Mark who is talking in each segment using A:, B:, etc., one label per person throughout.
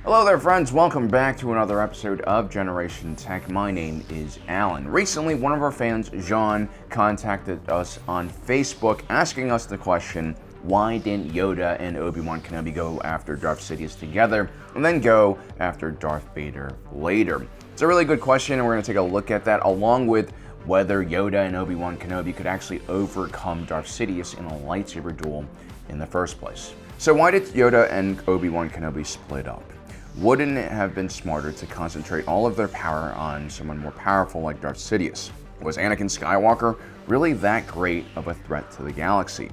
A: Hello there friends, welcome back to another episode of Generation Tech. My name is Alan. Recently, one of our fans, Jean, contacted us on Facebook asking us the question, why didn't Yoda and Obi Wan Kenobi go after Darth Sidious together and then go after Darth Vader later? It's a really good question and we're going to take a look at that along with whether Yoda and Obi Wan Kenobi could actually overcome Darth Sidious in a lightsaber duel in the first place. So why did Yoda and Obi Wan Kenobi split up? Wouldn't it have been smarter to concentrate all of their power on someone more powerful like Darth Sidious? Was Anakin Skywalker really that great of a threat to the galaxy?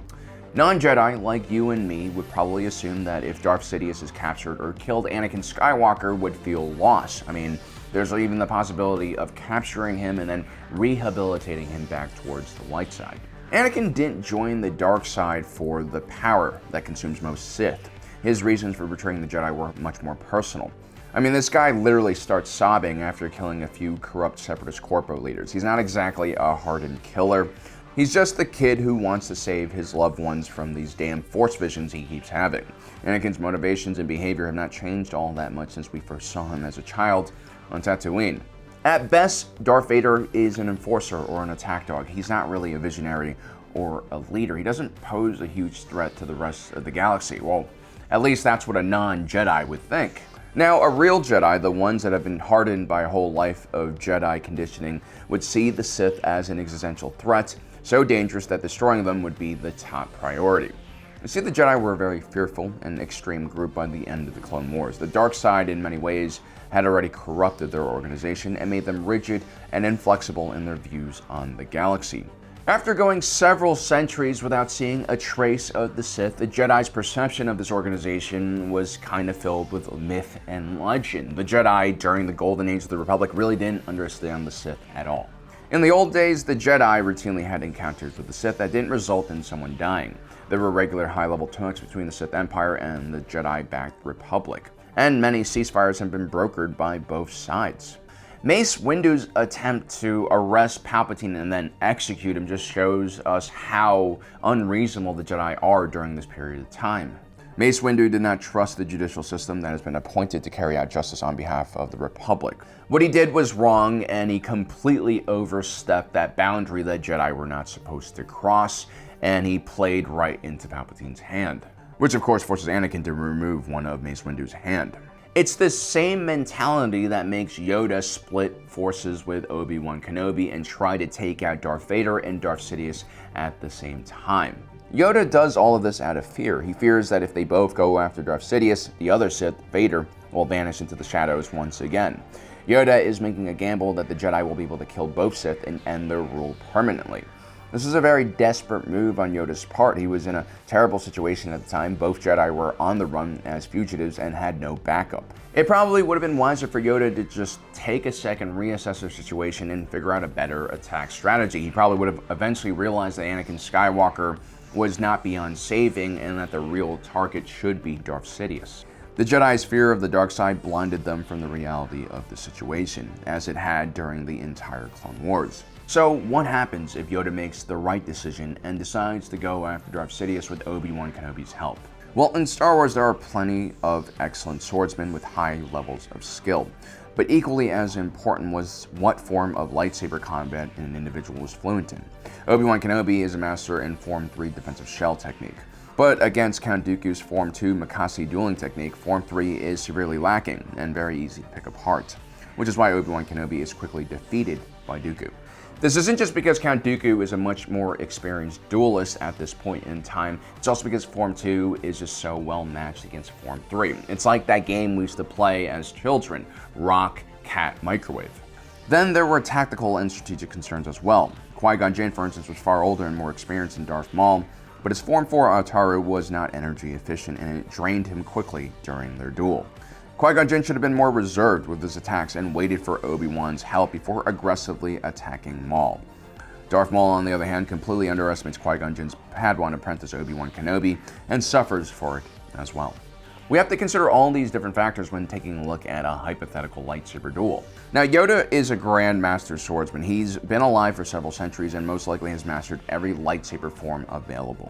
A: Non-Jedi like you and me would probably assume that if Darth Sidious is captured or killed, Anakin Skywalker would feel loss. I mean, there's even the possibility of capturing him and then rehabilitating him back towards the light side. Anakin didn't join the dark side for the power that consumes most Sith. His reasons for betraying the Jedi were much more personal. I mean, this guy literally starts sobbing after killing a few corrupt separatist corpo leaders. He's not exactly a hardened killer. He's just the kid who wants to save his loved ones from these damn force visions he keeps having. Anakin's motivations and behavior have not changed all that much since we first saw him as a child on Tatooine. At best, Darth Vader is an enforcer or an attack dog. He's not really a visionary or a leader. He doesn't pose a huge threat to the rest of the galaxy. Well, at least that's what a non-Jedi would think. Now, a real Jedi, the ones that have been hardened by a whole life of Jedi conditioning, would see the Sith as an existential threat, so dangerous that destroying them would be the top priority. You see, the Jedi were a very fearful and extreme group by the end of the Clone Wars. The dark side, in many ways, had already corrupted their organization and made them rigid and inflexible in their views on the galaxy. After going several centuries without seeing a trace of the Sith, the Jedi's perception of this organization was kind of filled with myth and legend. The Jedi during the Golden Age of the Republic really didn't understand the Sith at all. In the old days, the Jedi routinely had encounters with the Sith that didn't result in someone dying. There were regular high-level talks between the Sith Empire and the Jedi-backed Republic, and many ceasefires have been brokered by both sides. Mace Windu's attempt to arrest Palpatine and then execute him just shows us how unreasonable the Jedi are during this period of time. Mace Windu did not trust the judicial system that has been appointed to carry out justice on behalf of the Republic. What he did was wrong, and he completely overstepped that boundary that Jedi were not supposed to cross, and he played right into Palpatine's hand, which of course forces Anakin to remove one of Mace Windu's hand. It's this same mentality that makes Yoda split forces with Obi Wan Kenobi and try to take out Darth Vader and Darth Sidious at the same time. Yoda does all of this out of fear. He fears that if they both go after Darth Sidious, the other Sith, Vader, will vanish into the shadows once again. Yoda is making a gamble that the Jedi will be able to kill both Sith and end their rule permanently. This is a very desperate move on Yoda's part. He was in a terrible situation at the time. Both Jedi were on the run as fugitives and had no backup. It probably would have been wiser for Yoda to just take a second, reassess their situation, and figure out a better attack strategy. He probably would have eventually realized that Anakin Skywalker was not beyond saving and that the real target should be Darth Sidious. The Jedi's fear of the dark side blinded them from the reality of the situation, as it had during the entire Clone Wars. So what happens if Yoda makes the right decision and decides to go after Darth Sidious with Obi Wan Kenobi's help? Well, in Star Wars there are plenty of excellent swordsmen with high levels of skill, but equally as important was what form of lightsaber combat an individual was fluent in. Obi Wan Kenobi is a master in Form 3 defensive shell technique, but against Count Dooku's Form 2 Makasi dueling technique, Form 3 is severely lacking and very easy to pick apart, which is why Obi Wan Kenobi is quickly defeated by Dooku. This isn't just because Count Dooku is a much more experienced duelist at this point in time, it's also because Form 2 is just so well matched against Form 3. It's like that game we used to play as children, Rock, Cat, Microwave. Then there were tactical and strategic concerns as well. Qui-Gon Jinn, for instance, was far older and more experienced than Darth Maul, but his Form 4 Ataru was not energy efficient and it drained him quickly during their duel. Qui-Gon Jinn should have been more reserved with his attacks and waited for Obi-Wan's help before aggressively attacking Maul. Darth Maul, on the other hand, completely underestimates Qui-Gon Jinn's Padawan apprentice Obi Wan Kenobi and suffers for it as well. We have to consider all these different factors when taking a look at a hypothetical lightsaber duel. Now, Yoda is a Grandmaster swordsman. He's been alive for several centuries and most likely has mastered every lightsaber form available.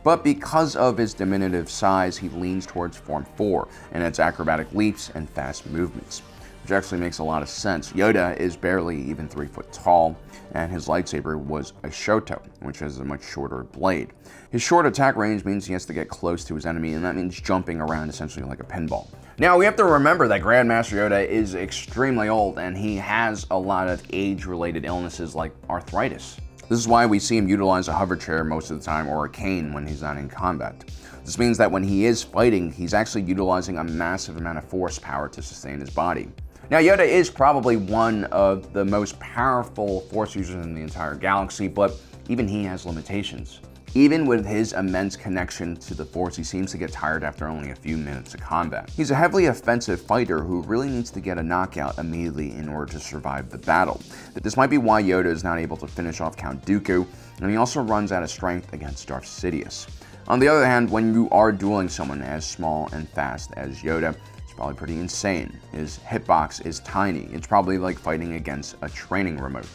A: But because of his diminutive size, he leans towards Form 4 and its acrobatic leaps and fast movements, which actually makes a lot of sense. Yoda is barely even 3 foot tall, and his lightsaber was a Shoto, which has a much shorter blade. His short attack range means he has to get close to his enemy, and that means jumping around essentially like a pinball. Now, we have to remember that Grandmaster Yoda is extremely old, and he has a lot of age-related illnesses like arthritis. This is why we see him utilize a hover chair most of the time, or a cane when he's not in combat. This means that when he is fighting, he's actually utilizing a massive amount of force power to sustain his body. Now, Yoda is probably one of the most powerful Force users in the entire galaxy, but even he has limitations. Even with his immense connection to the Force, he seems to get tired after only a few minutes of combat. He's a heavily offensive fighter who really needs to get a knockout immediately in order to survive the battle. This might be why Yoda is not able to finish off Count Dooku, and he also runs out of strength against Darth Sidious. On the other hand, when you are dueling someone as small and fast as Yoda, it's probably pretty insane. His hitbox is tiny. It's probably like fighting against a training remote.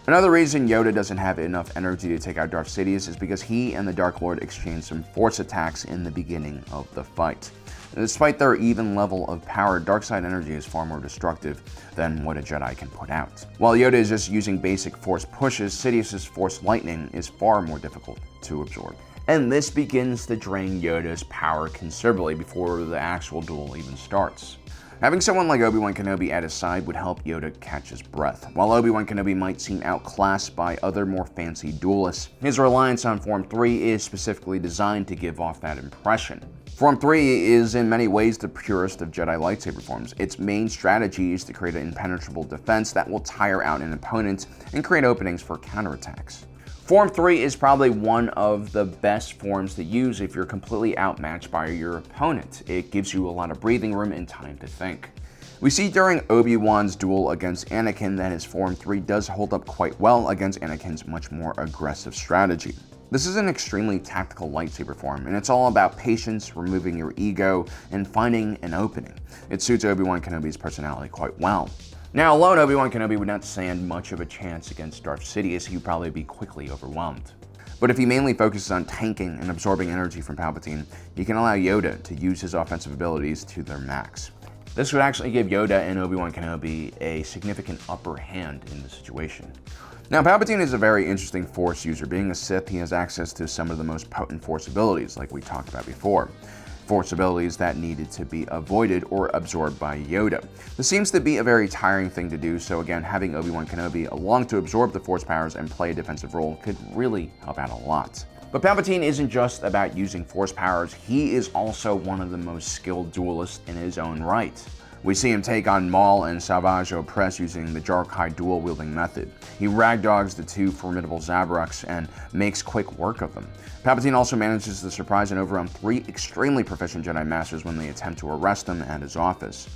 A: Another reason Yoda doesn't have enough energy to take out Darth Sidious is because he and the Dark Lord exchanged some force attacks in the beginning of the fight. And despite their even level of power, dark side energy is far more destructive than what a Jedi can put out. While Yoda is just using basic force pushes, Sidious's force lightning is far more difficult to absorb. And this begins to drain Yoda's power considerably before the actual duel even starts. Having someone like Obi Wan Kenobi at his side would help Yoda catch his breath. While Obi Wan Kenobi might seem outclassed by other more fancy duelists, his reliance on Form 3 is specifically designed to give off that impression. Form 3 is in many ways the purest of Jedi lightsaber forms. Its main strategy is to create an impenetrable defense that will tire out an opponent and create openings for counterattacks. Form 3 is probably one of the best forms to use if you're completely outmatched by your opponent. It gives you a lot of breathing room and time to think. We see during Obi-Wan's duel against Anakin that his Form 3 does hold up quite well against Anakin's much more aggressive strategy. This is an extremely tactical lightsaber form, and it's all about patience, removing your ego, and finding an opening. It suits Obi-Wan Kenobi's personality quite well. Now, alone, Obi Wan Kenobi would not stand much of a chance against Darth Sidious. He would probably be quickly overwhelmed. But if he mainly focuses on tanking and absorbing energy from Palpatine, he can allow Yoda to use his offensive abilities to their max. This would actually give Yoda and Obi Wan Kenobi a significant upper hand in the situation. Now, Palpatine is a very interesting Force user. Being a Sith, he has access to some of the most potent Force abilities, like we talked about before. Force abilities that needed to be avoided or absorbed by Yoda. This seems to be a very tiring thing to do, so again, having Obi Wan Kenobi along to absorb the Force powers and play a defensive role could really help out a lot. But Palpatine isn't just about using Force powers, he is also one of the most skilled duelists in his own right. We see him take on Maul and Savage Opress using the Jarkai dual-wielding method. He ragdogs the two formidable Zabruks and makes quick work of them. Palpatine also manages to surprise and overwhelm 3 extremely proficient Jedi Masters when they attempt to arrest him at his office.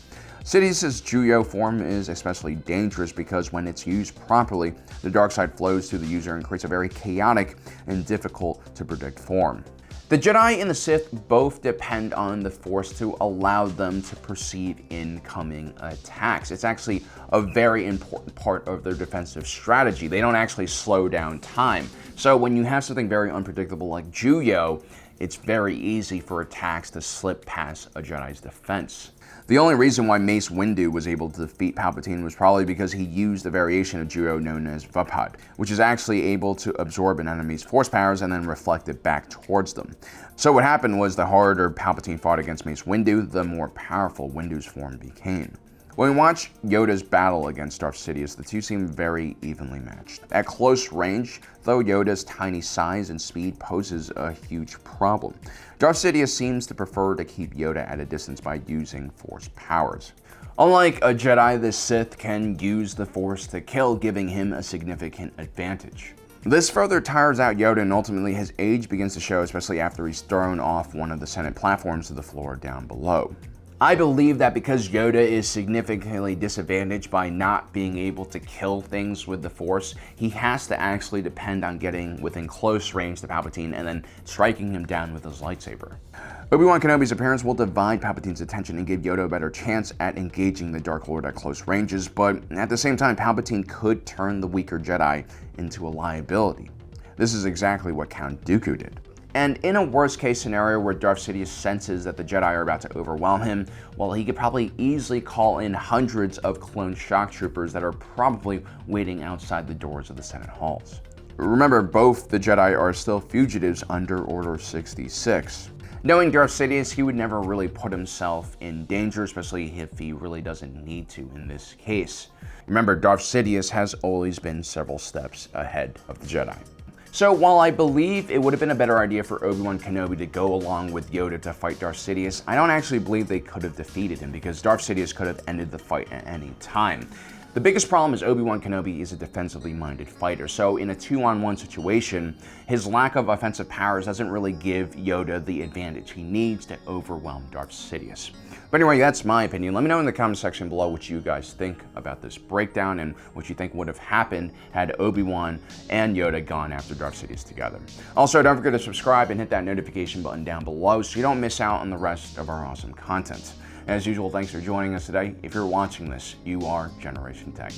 A: Sidious's Juyo form is especially dangerous because when it's used properly, the dark side flows through the user and creates a very chaotic and difficult to predict form. The Jedi and the Sith both depend on the Force to allow them to perceive incoming attacks. It's actually a very important part of their defensive strategy. They don't actually slow down time. So when you have something very unpredictable like Juyo, it's very easy for attacks to slip past a Jedi's defense. The only reason why Mace Windu was able to defeat Palpatine was probably because he used a variation of Juyo known as Vapad, which is actually able to absorb an enemy's force powers and then reflect it back towards them. So what happened was the harder Palpatine fought against Mace Windu, the more powerful Windu's form became. When we watch Yoda's battle against Darth Sidious, the two seem very evenly matched. At close range, though, Yoda's tiny size and speed poses a huge problem. Darth Sidious seems to prefer to keep Yoda at a distance by using Force powers. Unlike a Jedi, the Sith can use the Force to kill, giving him a significant advantage. This further tires out Yoda, and ultimately his age begins to show, especially after he's thrown off one of the Senate platforms to the floor down below. I believe that because Yoda is significantly disadvantaged by not being able to kill things with the Force, he has to actually depend on getting within close range to Palpatine and then striking him down with his lightsaber. Obi-Wan Kenobi's appearance will divide Palpatine's attention and give Yoda a better chance at engaging the Dark Lord at close ranges, but at the same time, Palpatine could turn the weaker Jedi into a liability. This is exactly what Count Dooku did. And in a worst case scenario where Darth Sidious senses that the Jedi are about to overwhelm him, well, he could probably easily call in hundreds of clone shock troopers that are probably waiting outside the doors of the Senate halls. Remember, both the Jedi are still fugitives under Order 66. Knowing Darth Sidious, he would never really put himself in danger, especially if he really doesn't need to in this case. Remember, Darth Sidious has always been several steps ahead of the Jedi. So while I believe it would have been a better idea for Obi Wan Kenobi to go along with Yoda to fight Darth Sidious, I don't actually believe they could have defeated him, because Darth Sidious could have ended the fight at any time. The biggest problem is Obi Wan Kenobi is a defensively minded fighter, so in a 2-on-1 situation, his lack of offensive powers doesn't really give Yoda the advantage he needs to overwhelm Darth Sidious. But anyway, that's my opinion. Let me know in the comment section below what you guys think about this breakdown and what you think would have happened had Obi-Wan and Yoda gone after Darth Sidious together. Also, don't forget to subscribe and hit that notification button down below so you don't miss out on the rest of our awesome content. As usual, thanks for joining us today. If you're watching this, you are Generation Tech.